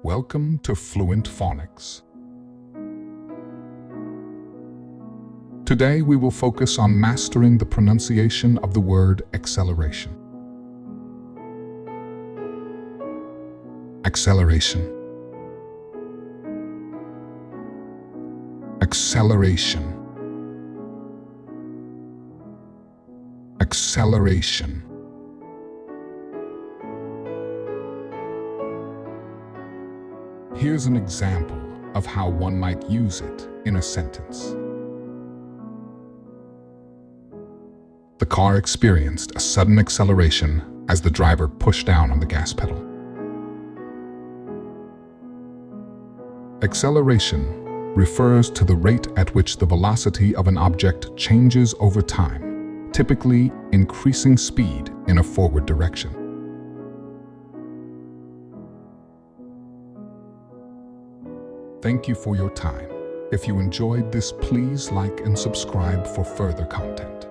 Welcome to Fluent Phonics. Today we will focus on mastering the pronunciation of the word acceleration. Acceleration. Acceleration. Acceleration. Here's an example of how one might use it in a sentence. The car experienced a sudden acceleration as the driver pushed down on the gas pedal. Acceleration refers to the rate at which the velocity of an object changes over time, typically increasing speed in a forward direction. Thank you for your time. If you enjoyed this, please like and subscribe for further content.